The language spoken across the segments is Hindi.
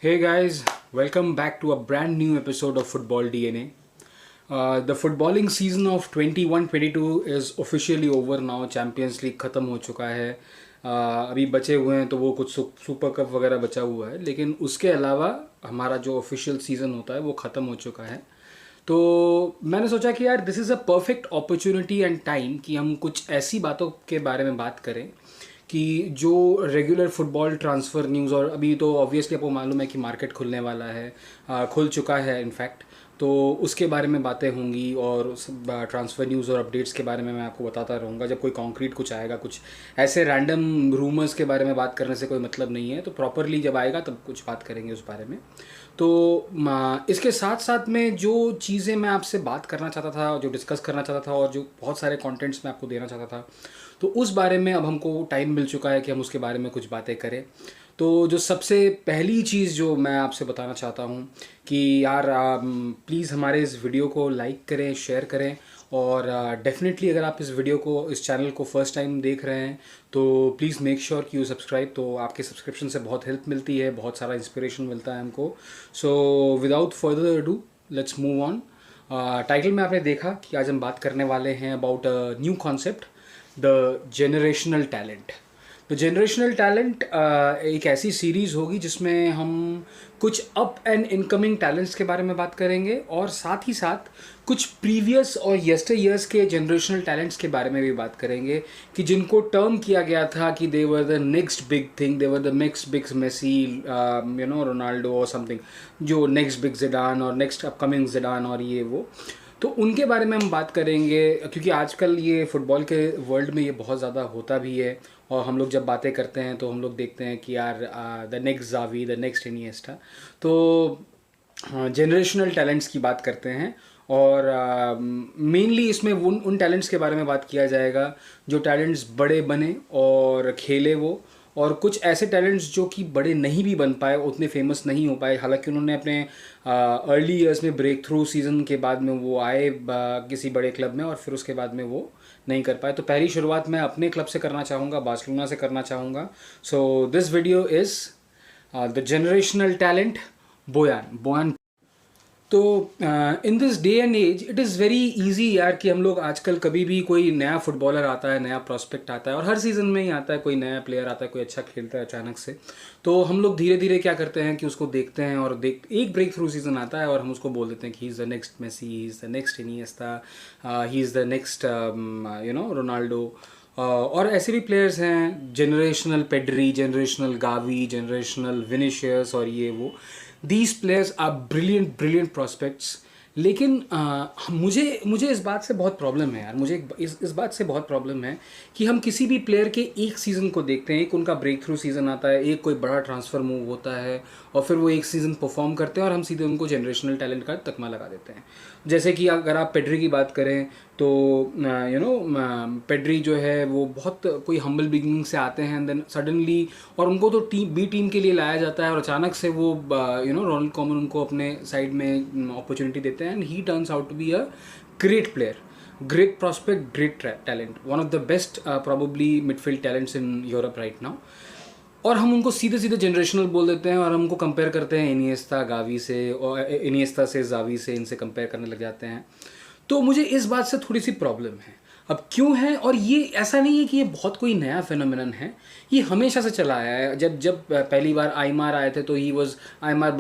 Hey guys, welcome back to a brand new episode of Football DNA. The footballing season of 21-22 is officially over now. Champions league ख़त्म हो चुका है. अभी बचे हुए हैं तो वो कुछ सुपर कप वगैरह बचा हुआ है, लेकिन उसके अलावा हमारा जो ऑफिशियल सीज़न होता है वो ख़त्म हो चुका है. तो मैंने सोचा कि यार this is a perfect opportunity and time कि हम कुछ ऐसी बातों के बारे में बात करें कि जो रेगुलर फुटबॉल ट्रांसफ़र न्यूज़, और अभी तो ऑब्वियसली आपको मालूम है कि मार्केट खुलने वाला है, खुल चुका है इनफैक्ट. तो उसके बारे में बातें होंगी और ट्रांसफ़र न्यूज़ और अपडेट्स के बारे में मैं आपको बताता रहूँगा. जब कोई कॉन्क्रीट कुछ आएगा, कुछ ऐसे रैंडम रूमर्स के बारे में बात करने से कोई मतलब नहीं है. तो प्रॉपरली जब आएगा तब कुछ बात करेंगे उस बारे में. तो इसके साथ साथ में जो चीज़ें मैं आपसे बात करना चाहता था, जो डिस्कस करना चाहता था और जो बहुत सारे कंटेंट्स मैं आपको देना चाहता था, तो उस बारे में अब हमको टाइम मिल चुका है कि हम उसके बारे में कुछ बातें करें. तो जो सबसे पहली चीज़ जो मैं आपसे बताना चाहता हूँ कि यार प्लीज़ हमारे इस वीडियो को लाइक करें, शेयर करें, और डेफिनेटली अगर आप इस वीडियो को, इस चैनल को फर्स्ट टाइम देख रहे हैं तो प्लीज़ मेक श्योर कि यू सब्सक्राइब. तो आपके सब्सक्रिप्शन से बहुत हेल्प मिलती है, बहुत सारा इंस्पिरेशन मिलता है हमको. So without further ado let's move on. Title में आपने देखा कि आज हम बात करने वाले हैं about a new concept, the generational talent. तो जनरेशनल टैलेंट एक ऐसी सीरीज़ होगी जिसमें हम कुछ अप एंड इनकमिंग टैलेंट्स के बारे में बात करेंगे, और साथ ही साथ कुछ प्रीवियस और यस्टर ईयर्स के जनरेशनल टैलेंट्स के बारे में भी बात करेंगे कि जिनको टर्म किया गया था कि they were the next big thing, they were the next big Messi, Ronaldo और समथिंग, जो नेक्स्ट बिग जिडान और नेक्स्ट अपकमिंग जिडान और ये वो. तो उनके बारे में हम बात करेंगे क्योंकि आजकल ये फुटबॉल के वर्ल्ड में ये बहुत ज़्यादा होता भी है. और हम लोग जब बातें करते हैं तो हम लोग देखते हैं कि यार the next Xavi, the next Iniesta. तो जनरेशनल टैलेंट्स की बात करते हैं, और मेनली इसमें उन टैलेंट्स के बारे में बात किया जाएगा जो टैलेंट्स बड़े बने और खेले वो, और कुछ ऐसे टैलेंट्स जो कि बड़े नहीं भी बन पाए, उतने फेमस नहीं हो पाए, हालांकि उन्होंने अपने अर्ली ईयर्स में ब्रेक थ्रू सीज़न के बाद में वो आए किसी बड़े क्लब में, और फिर उसके बाद में वो नहीं कर पाए. तो पहली शुरुआत मैं अपने क्लब से करना चाहूँगा, बार्सिलोना से करना चाहूँगा. So this video is the generational talent Bojan Bojan. तो in this day and age it is very easy यार कि हम लोग आजकल कभी भी कोई नया फुटबॉलर आता है, नया प्रॉस्पेक्ट आता है, और हर सीज़न में ही आता है, कोई नया प्लेयर आता है, कोई अच्छा खेलता है अचानक से. तो हम लोग धीरे धीरे क्या करते हैं कि उसको देखते हैं, और एक ब्रेक थ्रू सीज़न आता है और हम उसको बोल देते हैं कि he is the next Messi, he is the next Iniesta, he is the next Ronaldo. और ऐसे भी प्लेयर्स हैं, generational Pedri, generational Gavi, generational Vinicius और ये वो. These players are brilliant brilliant prospects. लेकिन मुझे मुझे इस बात से बहुत प्रॉब्लम है यार, मुझे इस बात से बहुत प्रॉब्लम है कि हम किसी भी प्लेयर के एक सीज़न को देखते हैं, एक उनका ब्रेक थ्रू सीज़न आता है, एक कोई बड़ा ट्रांसफ़र मूव होता है, और फिर वो एक सीज़न परफॉर्म करते हैं और हम सीधे उनको जनरेशनल टैलेंट का तकमा लगा देते हैं. जैसे कि अगर आप पेड्री की बात करें तो पेड्री जो है वो बहुत कोई हम्बल बिगिनिंग से आते हैं, देन सडनली, और उनको तो बी टीम के लिए लाया जाता है, और अचानक से वो रोनाल्ड कोमन उनको अपने साइड में अपॉर्चुनिटी देते हैं, and he turns out to be a great player, great prospect, great talent, one of the best probably midfield talents in Europe right now. और हम उनको सीधे सीधे जनरेशनल बोल देते हैं, और हम उनको कंपेयर करते हैं इनिएस्ता गावी से, और इनिएस्ता से जावी से, इनसे कंपेयर करने लग जाते हैं. तो मुझे इस बात से थोड़ी सी प्रॉब्लम है. अब क्यों है, और ये ऐसा नहीं है कि ये बहुत कोई नया फिनोमिनन है, ये हमेशा से चला आया है. जब जब पहली बार आइमार आए थे तो ही वॉज आइमार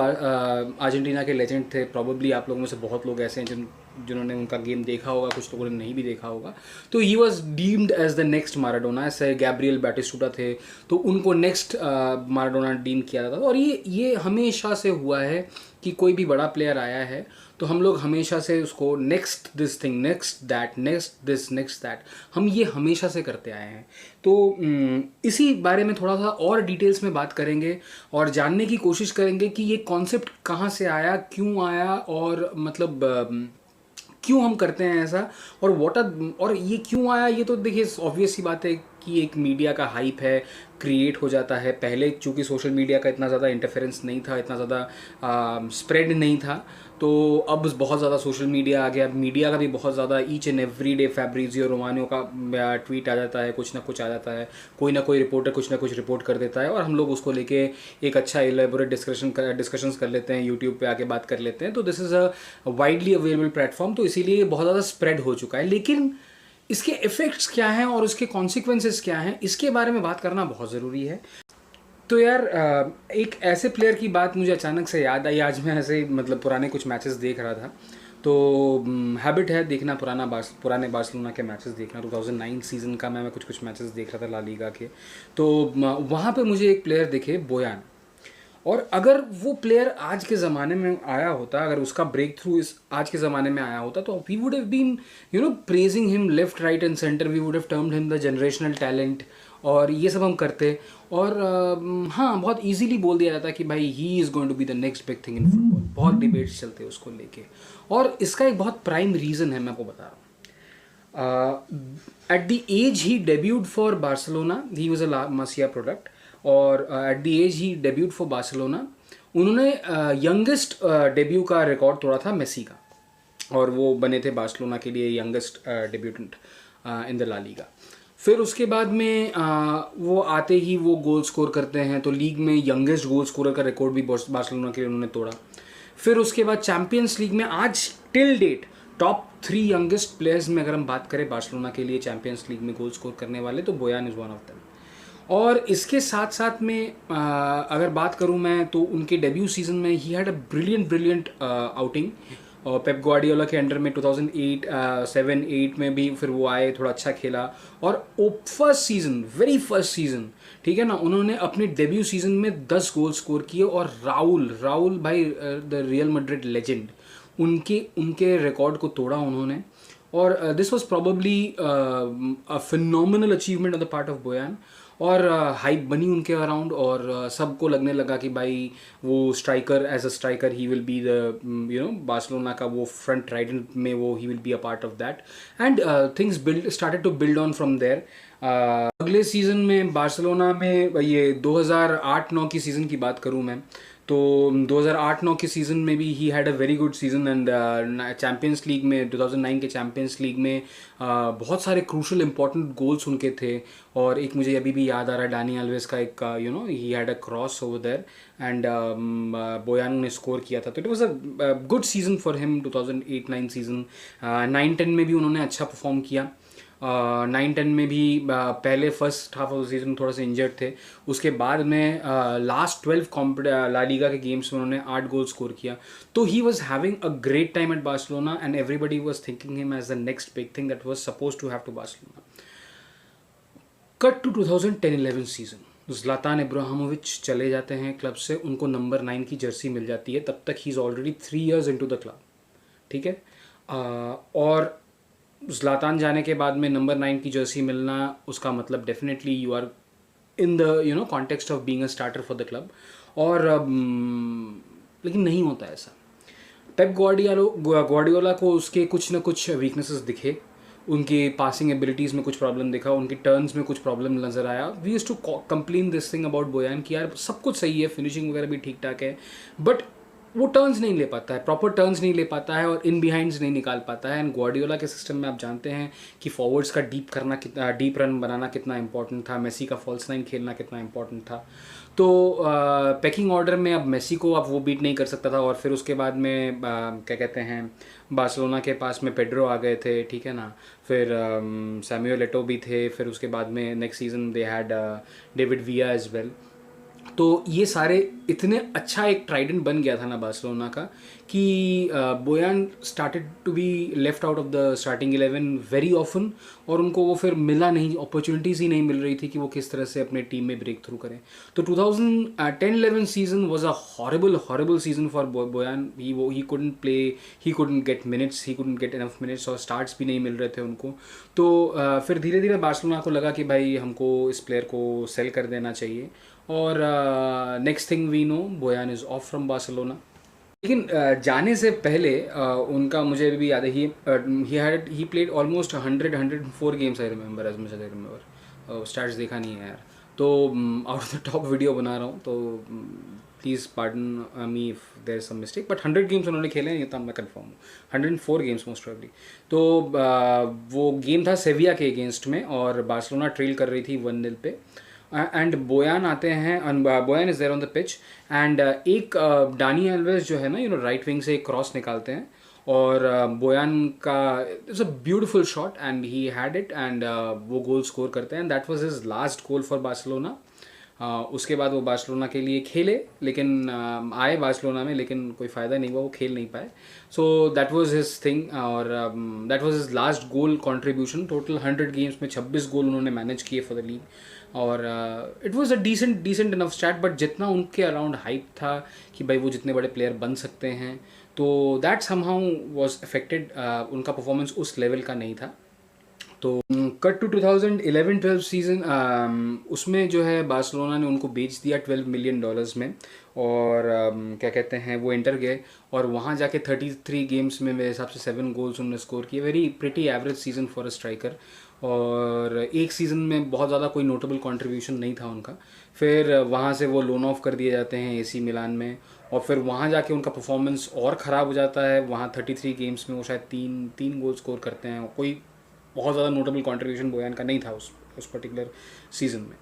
अर्जेंटीना के लेजेंड थे. प्रॉबली आप लोगों में से बहुत लोग ऐसे हैं जिन्होंने उनका गेम देखा होगा, कुछ लोगों ने नहीं भी देखा होगा. तो he was deemed as the next Maradona. ऐसे गैब्रियल बैटिस्टूटा थे तो उनको नेक्स्ट माराडोना डीम किया जाता था. और ये हमेशा से हुआ है कि कोई भी बड़ा प्लेयर आया है तो हम लोग हमेशा से उसको next this thing, next that, next this, next that, हम ये हमेशा से करते आए हैं. तो इसी बारे में थोड़ा सा और डिटेल्स में बात करेंगे और जानने की कोशिश करेंगे कि ये कॉन्सेप्ट कहाँ से आया, क्यों आया, और मतलब क्यों हम करते हैं ऐसा, और और ये क्यों आया. ये तो देखिए ऑब्वियस सी बात है कि एक मीडिया का हाइप है, क्रिएट हो जाता है। पहले चूँकि सोशल मीडिया का इतना ज़्यादा इंटरफेरेंस नहीं था, इतना ज़्यादा स्प्रेड नहीं था, तो अब बहुत ज़्यादा सोशल मीडिया आ गया, मीडिया का भी बहुत ज़्यादा each and every day Fabrizio Romano का ट्वीट आ जाता है, कुछ ना कुछ आ जाता है, कोई ना कोई रिपोर्टर कुछ ना कुछ रिपोर्ट कर देता है और हम लोग उसको लेके एक अच्छा एलेबोरेट डिस्कशंस कर लेते हैं, यूट्यूब पे आके बात कर लेते हैं। तो this is a widely available platform, तो इसीलिए बहुत ज़्यादा स्प्रेड हो चुका है। लेकिन इसके इफ़ेक्ट्स क्या हैं और उसके कॉन्सिक्वेंसेस क्या हैं, इसके बारे में बात करना बहुत ज़रूरी है। तो यार एक ऐसे प्लेयर की बात मुझे अचानक से याद आई। आज मैं ऐसे मतलब पुराने कुछ मैचेस देख रहा था, तो हैबिट है देखना पुराने बार्सिलोना के मैचेस देखना। 2009 सीज़न का मैं कुछ मैचेस देख रहा था ला लीगा के। तो वहाँ पे मुझे एक प्लेयर दिखे, बोयान। और अगर वो प्लेयर आज के ज़माने में आया होता, अगर उसका ब्रेक थ्रू इस आज के ज़माने में आया होता, तो we would have been praising him left right and centre, we would have termed him the generational talent, और ये सब हम करते। और हाँ, बहुत इजीली बोल दिया जाता कि भाई he is going to be the next big thing in football. बहुत डिबेट्स चलते हैं उसको लेके, और इसका एक बहुत प्राइम रीज़न है, मैं आपको बता रहा हूँ। At the age he debuted for Barcelona, he was a Masia product, और at the age he debuted for Barcelona, उन्होंने यंगेस्ट डेब्यू का रिकॉर्ड तोड़ा था मेसी का, और वो बने थे बार्सिलोना के लिए youngest debutant in the La Liga. फिर उसके बाद में वो आते ही वो गोल स्कोर करते हैं, तो लीग में यंगेस्ट गोल स्कोरर का रिकॉर्ड भी बार्सिलोना के लिए उन्होंने तोड़ा। फिर उसके बाद चैम्पियंस लीग में आज till date top 3 youngest players में अगर हम बात करें बार्सिलोना के लिए चैम्पियंस लीग में गोल स्कोर करने वाले, तो Boyan is one of them. और इसके साथ साथ में अगर बात करूं मैं, तो उनके डेब्यू सीजन में ही हैड अ ब्रिलियंट आउटिंग। और पेप ग्वार्डियोला के अंडर में 2007-8 में भी फिर वो आए, थोड़ा अच्छा खेला। और वेरी फर्स्ट सीजन, ठीक है ना, उन्होंने अपने डेब्यू सीजन में 10 गोल स्कोर किए। और राउल भाई, द रियल मैड्रिड लेजेंड, उनके रिकॉर्ड को तोड़ा उन्होंने। और this was probably a phenomenal achievement on the part of Bojan. और हाइप बनी उनके अराउंड, और सबको लगने लगा कि भाई वो striker, as a striker he will be the Barcelona का वो फ्रंट राइडेंट में वो he will be a part of that. And things started to build on from there. अगले सीज़न में बार्सिलोना में, ये 2008-9 की सीज़न की बात करूँ मैं, तो 2008-9 के सीज़न में भी ही had a very good season. And champions League में 2009 के चैम्पियंस लीग में बहुत सारे क्रूशल इंपॉर्टेंट गोल्स उनके थे। और एक मुझे अभी भी याद आ रहा है, डानी अल्वेस का एक, he had a cross over there, and Bojan ने स्कोर किया था। तो it was a good season for him 2008-9 season. 9-10 में भी उन्होंने अच्छा परफॉर्म किया। 9-10 में भी पहले फर्स्ट हाफ ऑफ सीजन थोड़ा सा इंजर्ड थे, उसके बाद में लास्ट 12 ला लीगा के गेम्स में उन्होंने 8 गोल स्कोर किया। तो he was having a great time at Barcelona, and everybody was thinking him as the next big thing that was suppose to have to Barcelona. Cut to 2010-11 season, Zlatan Ibrahimovic चले जाते हैं क्लब से, उनको नंबर 9 की जर्सी मिल जाती है। तब तक he is already 3 years into the club, ठीक है। और ज़्लातान जाने के बाद में नंबर 9 की जर्सी मिलना, उसका मतलब definitely you are in the context of being a starter for the club. और लेकिन नहीं होता ऐसा। पेप ग्वार्डियोला को उसके कुछ ना कुछ वीकनेसेस दिखे, उनकी पासिंग एबिलिटीज़ में कुछ प्रॉब्लम दिखा, उनकी टर्न्स में कुछ प्रॉब्लम नज़र आया। We used to complain this thing about Bojan कि यार सब कुछ सही है, फिनिशिंग वगैरह भी ठीक ठाक है, बट वो टर्न्स नहीं ले पाता है, प्रॉपर टर्न्स नहीं ले पाता है, और इन बिहाइंड्स नहीं निकाल पाता है। एंड ग्वार्डियोला के सिस्टम में आप जानते हैं कि फॉरवर्ड्स का डीप रन बनाना कितना इंपॉर्टेंट था, मेसी का फॉल्स नाइन खेलना कितना इंपॉर्टेंट था। तो पैकिंग ऑर्डर में अब मेसी को अब वो बीट नहीं कर सकता था। और फिर उसके बाद में क्या कहते हैं, बार्सिलोना के पास में पेड्रो आ गए थे, ठीक है ना, फिर सैमुएल एटो भी थे, फिर उसके बाद में next season they had David विया एज वेल। तो ये सारे इतने अच्छा एक ट्राइडेंट बन गया था ना बार्सिलोना का, कि Bojan started to be left out of the starting 11 very often, और उनको वो फिर मिला नहीं, अपॉर्चुनिटीज़ ही नहीं मिल रही थी कि वो किस तरह से अपने टीम में ब्रेक थ्रू करें। तो 2010-11 season was a horrible season for Bojan. He couldn't play, he couldn't get minutes, he couldn't get enough minutes, और स्टार्ट्स भी नहीं मिल रहे थे उनको। तो फिर धीरे धीरे बार्सिलोना को लगा कि भाई हमको इस प्लेयर को सेल कर देना चाहिए। और next thing we know, Bojan is off from Barcelona. लेकिन जाने से पहले उनका मुझे भी याद है, he played almost 104 games, I remember, as much as I remember. Stats देखा नहीं है यार, तो out of the top video बना रहा हूँ, तो please pardon me if there is some mistake, but 100 games उन्होंने खेले हैं, ये तो मैं कंफर्म हूँ, 104 गेम्स मोस्ट प्रोबेबली। तो वो गेम था सेविया के अगेंस्ट में, और बार्सिलोना ट्रेल कर रही थी 1-0 पे, एंड बोयान आते हैं, Bojan is there on the pitch, and एक डानी एल्वेस जो है ना, राइट विंग से एक क्रॉस निकालते हैं, और बोयान का it's a beautiful shot and he had it, and वो गोल स्कोर करते हैं, and that was his last goal for Barcelona. उसके बाद वो बार्सिलोना के लिए खेले, लेकिन आए बार्सिलोना में, लेकिन कोई फ़ायदा नहीं हुआ, वो खेल नहीं पाए। So that was his thing, और that was his last goal contribution. Total 100 games में 26 गोल उन्होंने मैनेज किए फॉर द लीग, और it was a decent enough stat, but जितना उनके अराउंड हाइप था कि भाई वो जितने बड़े प्लेयर बन सकते हैं, तो दैट समहाउ वाज अफेक्टेड, उनका परफॉर्मेंस उस लेवल का नहीं था। तो कट टू 2011-12 सीज़न, उसमें जो है बार्सिलोना ने उनको बेच दिया $12 मिलियन में, और क्या कहते हैं, वो एंटर गए, और वहाँ जाके 33 गेम्स में मेरे हिसाब से 7 गोल्स उन्होंने स्कोर किए। Very pretty average season for a striker, और एक सीज़न में बहुत ज़्यादा कोई नोटेबल कंट्रीब्यूशन नहीं था उनका। फिर वहाँ से वो लोन ऑफ कर दिए जाते हैं एसी मिलान में, और फिर वहाँ जाके उनका परफॉर्मेंस और ख़राब हो जाता है। वहाँ 33 गेम्स में वो शायद तीन गोल स्कोर करते हैं, कोई बहुत ज़्यादा नोटेबल कंट्रीब्यूशन बोयान का नहीं था उस पर्टिकुलर सीज़न में।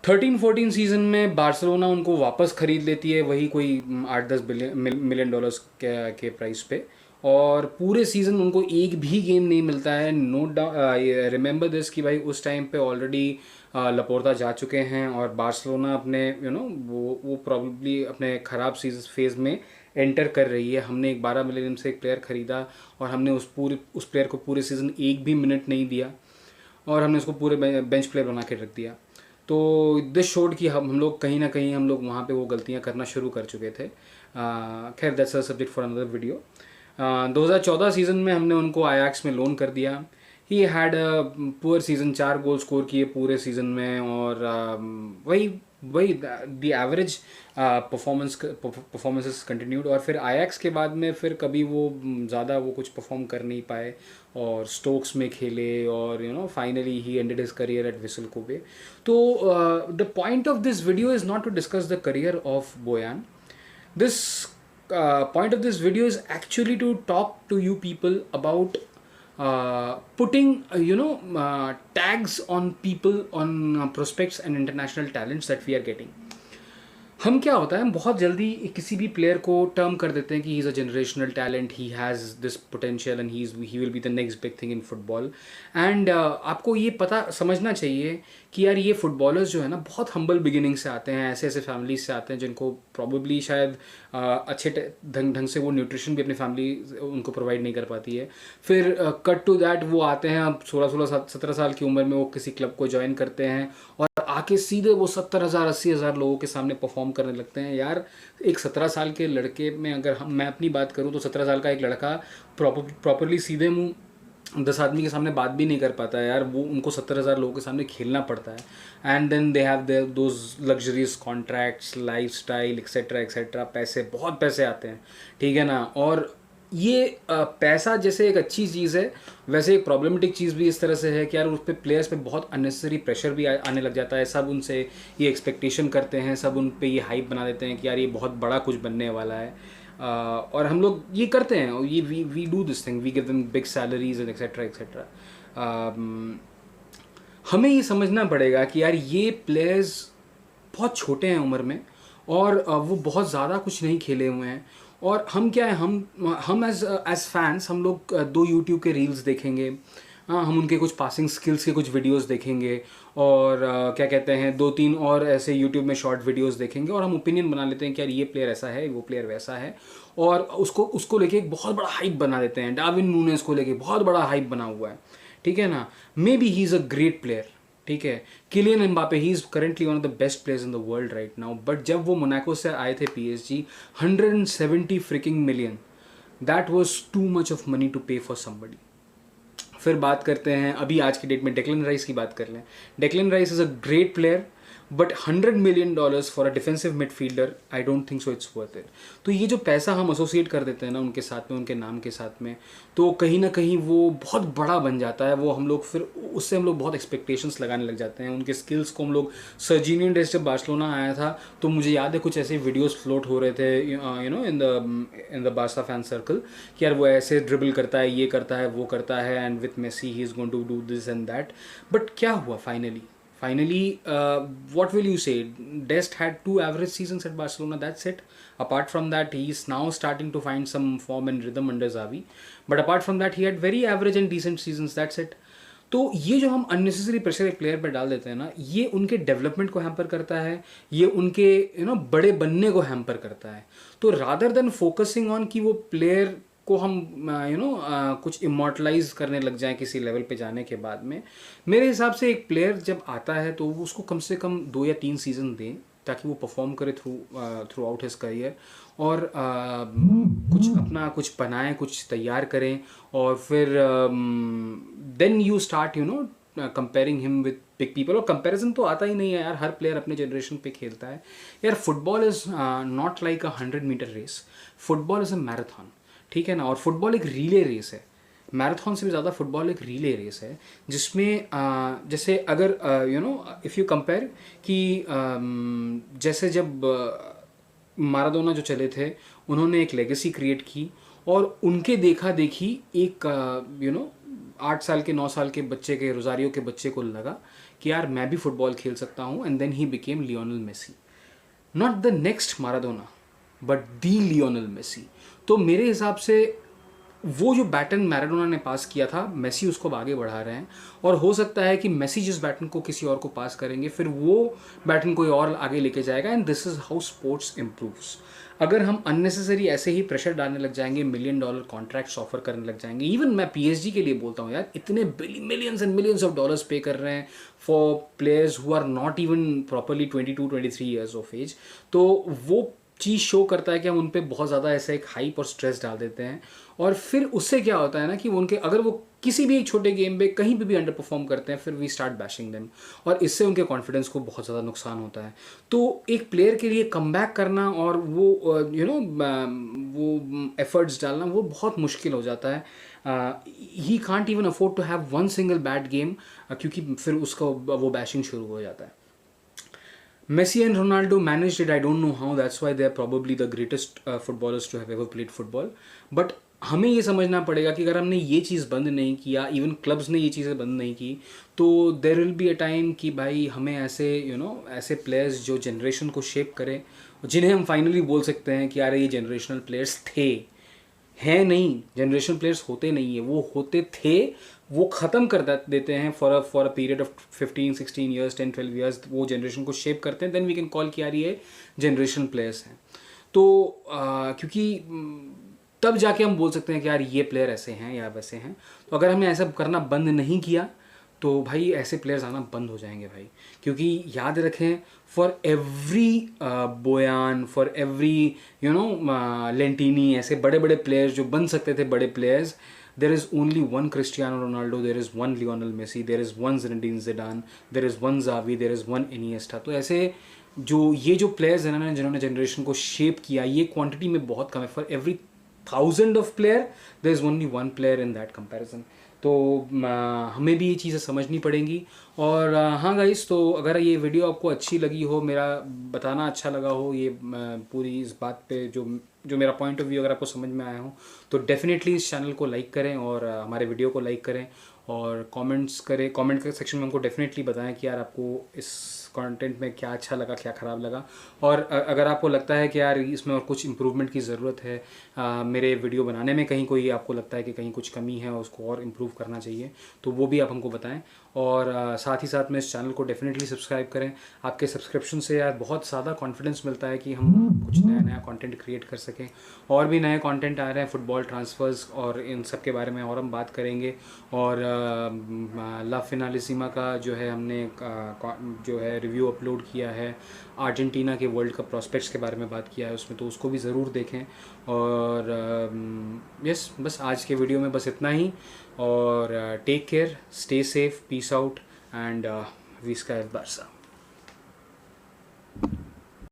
13-14 सीज़न में बार्सिलोना उनको वापस ख़रीद लेती है, वही कोई 8-10 मिलियन डॉलर्स के प्राइस पे, और पूरे सीज़न उनको एक भी गेम नहीं मिलता है। नो डाउट, रिमेंबर दिस कि भाई उस टाइम पे ऑलरेडी लपोर्ता जा चुके हैं, और बार्सिलोना अपने वो प्रॉब्लली अपने ख़राब सीजन फेज़ में एंटर कर रही है। हमने एक 12 मिलियन से एक प्लेयर ख़रीदा, और हमने उस प्लेयर को पूरे सीज़न एक भी मिनट नहीं दिया, और हमने उसको पूरे बेंच प्लेयर बना के रख दिया। तो दिस शोड कि हम लोग कहीं ना कहीं हम लोग वहाँ पे वो गलतियाँ करना शुरू कर चुके थे। खैर that's a subject for another video. 2014 season में हमने उनको आयाक्स में लोन कर दिया। ही had a poor season, 4 goal score किए पूरे सीज़न में, और वही द एवरेज परफॉर्मेंसेस कंटिन्यूड। और फिर आयैक्स के बाद में फिर कभी वो ज़्यादा वो कुछ परफॉर्म कर नहीं पाए, और स्टोक्स में खेले, और finally he ended his career at Vissel Kobe. तो the point of this video is not to discuss the career of Bojan. This point of this video is actually to talk to you people about putting tags on people, on prospects and international talents that we are getting. हम क्या होता है, हम बहुत जल्दी किसी भी प्लेयर को टर्म कर देते हैं कि he is a generational talent, he has this potential and he will be the next big thing in football. And आपको ये पता समझना चाहिए कि यार ये फुटबॉलर्स जो है ना बहुत हम्बल बिगिनिंग से आते हैं, ऐसे फैमिलीज से आते हैं जिनको प्रॉबेबली शायद अच्छे ढंग से वो न्यूट्रिशन भी अपनी फैमिली उनको प्रोवाइड नहीं कर पाती है। फिर कट टू दैट वो आते हैं, अब 16-17 साल की उम्र में वो किसी क्लब को ज्वाइन करते हैं, और आके सीधे वो 70,000 80,000 लोगों के सामने परफॉर्म करने लगते हैं। यार एक 17 साल के लड़के में अगर मैं अपनी बात करूं तो 17 साल का एक लड़का प्रॉपरली सीधे मुंह 10 आदमी के सामने बात भी नहीं कर पाता है यार, वो उनको 70,000 लोगों के सामने खेलना पड़ता है। And then they have those luxuries contracts, lifestyle etcetera etcetera, पैसे, बहुत पैसे आते हैं, ठीक है ना। और ये पैसा जैसे एक अच्छी चीज़ है, वैसे एक प्रॉब्लमेटिक चीज़ भी इस तरह से है कि यार उस पर प्लेयर्स पे बहुत अननेसेसरी प्रेशर भी आने लग जाता है। सब उनसे ये एक्सपेक्टेशन करते हैं, सब उन पे ये हाइप बना देते हैं कि यार ये बहुत बड़ा कुछ बनने वाला है। और हम लोग ये करते हैं, और ये we do this thing, we give them big salaries and etcetera etcetera. हमें ये समझना पड़ेगा कि यार ये प्लेयर्स बहुत छोटे हैं उम्र में, और वो बहुत ज़्यादा कुछ नहीं खेले हुए हैं। और हम क्या है, हम एज फैंस हम लोग 2 यूट्यूब के रील्स देखेंगे, हम उनके कुछ पासिंग स्किल्स के कुछ वीडियोस देखेंगे, और क्या कहते हैं 2-3 और ऐसे यूट्यूब में शॉर्ट वीडियोस देखेंगे, और हम ओपिनियन बना लेते हैं कि यार ये प्लेयर ऐसा है, वो प्लेयर वैसा है, और उसको लेके एक बहुत बड़ा हाइप बना देते हैं। डार्विन नूनेस को लेके बहुत बड़ा हाइप बना हुआ है, ठीक है ना। Maybe he is a great player, ठीक है। Kylian Mbappe, he is currently one of the best players in the world right now, but जब वो मोनाको से आए थे PSG, 170 freaking million, that was too much of money to pay for somebody. फिर बात करते हैं अभी आज की डेट में डेक्लन राइस की बात कर लें। Declan rice is a great player, but $100 million for a defensive midfielder, I don't think so it's worth it. तो ये जो पैसा हम एसोसिएट कर देते हैं ना उनके साथ में, उनके नाम के साथ में, तो कहीं ना कहीं वो बहुत बड़ा बन जाता है। वो हम लोग फिर उससे हम लोग बहुत एक्सपेक्टेशंस लगाने लग जाते हैं उनके स्किल्स को। हम लोग सर्जिनियन डेस्ट जब बार्सिलोना आया था तो मुझे याद है कुछ ऐसे वीडियोस फ्लोट हो रहे थे in the Barca fan circle कि यार वो ऐसे ड्रिबल करता है, ये करता है, वो करता है, and with Messi he is going to do this and that. But क्या हुआ finally, what will you say? Dest had 2 average seasons at Barcelona, that's it. Apart from that, he is now starting to find some form and rhythm under Xavi, but apart from that he had very average and decent seasons, that's it. तो ये जो हम अननेसेसरी प्रेशर एक प्लेयर पर डाल देते हैं ना, ये उनके डेवलपमेंट को हैम्पर करता है, ये उनके बड़े बनने को हैम्पर करता है। तो रादर देन फोकसिंग ऑन कि वो प्लेयर को हम कुछ इमोर्टलाइज करने लग जाएं किसी लेवल पे जाने के बाद में, मेरे हिसाब से एक प्लेयर जब आता है तो उसको कम से कम 2 या 3 सीज़न दें ताकि वो परफॉर्म करे थ्रू आउट हिज करियर, और कुछ अपना कुछ बनाएं, कुछ तैयार करें, और फिर then you start comparing him with big people. और कंपैरिजन तो आता ही नहीं है यार, हर प्लेयर अपने जनरेशन पे खेलता है यार। Football is not like 100 metre race, football is a marathon, ठीक है ना। और फुटबॉल एक रिले रेस है, मैराथन से भी ज़्यादा फुटबॉल एक रिले रेस है, जिसमें जैसे अगर इफ़ यू कंपेयर कि जैसे जब माराडोना जो चले थे उन्होंने एक लेगेसी क्रिएट की, और उनके देखा देखी एक 8 साल के 9 साल के बच्चे के, रोजारियो के बच्चे को लगा कि यार मैं भी फुटबॉल खेल सकता हूँ, and then he became Lionel Messi. Not the next Maradona but the Lionel Messi. तो मेरे हिसाब से वो जो बैटन मैराडोना ने पास किया था, मेसी उसको आगे बढ़ा रहे हैं, और हो सकता है कि मेसी जिस बैटन को किसी और को पास करेंगे फिर वो बैटन कोई और आगे लेके जाएगा, and this is how sports improves. अगर हम अननेसेसरी ऐसे ही प्रेशर डालने लग जाएंगे, $1 million कॉन्ट्रैक्ट्स ऑफर करने लग जाएंगे, इवन मैं पीएसजी के लिए बोलता हूँ यार, इतने millions and millions of dollars pay कर रहे हैं for players who are not even properly 22-23 years of age, तो वो चीज़ शो करता है कि हम उन पर बहुत ज़्यादा ऐसा एक हाइप और स्ट्रेस डाल देते हैं, और फिर उससे क्या होता है ना कि उनके अगर वो किसी भी एक छोटे गेम पे कहीं पे भी अंडर परफॉर्म करते हैं, फिर वी स्टार्ट बैशिंग देम, और इससे उनके कॉन्फिडेंस को बहुत ज़्यादा नुकसान होता है। तो एक प्लेयर के लिए कमबैक करना और वो वो एफर्ट्स डालना वो बहुत मुश्किल हो जाता है। He can't even afford to have one single bad game, क्योंकि फिर उसका वो बैशिंग शुरू हो जाता है। Messi and Ronaldo managed it. I don't know how. That's why they are probably the greatest footballers to have ever played football. But हमें ये समझना पड़ेगा कि अगर हमने ये चीज़ बंद नहीं किया, इवन क्लब्स ने ये चीज़ें बंद नहीं की, तो there will be a time कि भाई हमें ऐसे ऐसे प्लेयर्स जो जनरेशन को शेप करें, जिन्हें हम फाइनली बोल सकते हैं कि यार ये जनरेशनल प्लेयर्स थे, हैं नहीं, जनरेशन प्लेयर्स होते नहीं है, वो होते थे, वो ख़त्म कर देते हैं for a period of 15-16 years, 10-12 years, वो जनरेशन को शेप करते हैं, देन वी कैन कॉल कि यार ये जनरेशन प्लेयर्स हैं। तो क्योंकि तब जाके हम बोल सकते हैं कि यार ये प्लेयर ऐसे हैं या वैसे हैं। तो अगर हमने ऐसा करना बंद नहीं किया तो भाई ऐसे प्लेयर्स आना बंद हो जाएंगे भाई, क्योंकि याद रखें, for every Boyan, for every लेंटिनी, ऐसे बड़े बड़े प्लेयर्स जो बन सकते थे बड़े players, there is only one Cristiano Ronaldo, there is one Lionel Messi, there is one Zinedine Zidane, there is one Xavi, there is one Iniesta। तो ऐसे ये जो प्लेयर्स हैं ना जिन्होंने जनरेशन को शेप किया, ये क्वांटिटी में बहुत कम है। For every 1000 of player there is only one player in that comparison. तो हमें भी ये चीज़ें समझनी पड़ेंगी। और हाँ गाइस, तो अगर ये वीडियो आपको अच्छी लगी हो, मेरा बताना अच्छा लगा हो, ये पूरी इस बात पे जो मेरा पॉइंट ऑफ व्यू अगर आपको समझ में आया हो, तो डेफिनेटली इस चैनल को लाइक करें और हमारे वीडियो को लाइक करें और कमेंट्स करें। कमेंट के सेक्शन में हमको डेफिनेटली बताएं कि यार आपको इस कंटेंट में क्या अच्छा लगा, क्या ख़राब लगा। और अगर आपको लगता है कि यार इसमें और कुछ इम्प्रूवमेंट की ज़रूरत है, मेरे वीडियो बनाने में कहीं कोई आपको लगता है कि कहीं कुछ कमी है और उसको और इम्प्रूव करना चाहिए, तो वो भी आप हमको बताएं। और साथ ही साथ में इस चैनल को डेफिनेटली सब्सक्राइब करें। आपके सब्सक्रिप्शन से यार बहुत ज़्यादा कॉन्फिडेंस मिलता है कि हम कुछ नया कंटेंट क्रिएट कर सकें। और भी नए कंटेंट आ रहे हैं, फुटबॉल ट्रांसफ़र्स और इन सब के बारे में और हम बात करेंगे। और ला फिनालिसिमा का जो है हमने जो है रिव्यू अपलोड किया है, अर्जेंटीना के वर्ल्ड कप प्रॉस्पेक्ट्स के बारे में बात किया है उसमें, तो उसको भी ज़रूर देखें। और यस, बस आज के वीडियो में बस इतना ही। और take care, stay safe, peace out, and विस्का एफ बार्सा।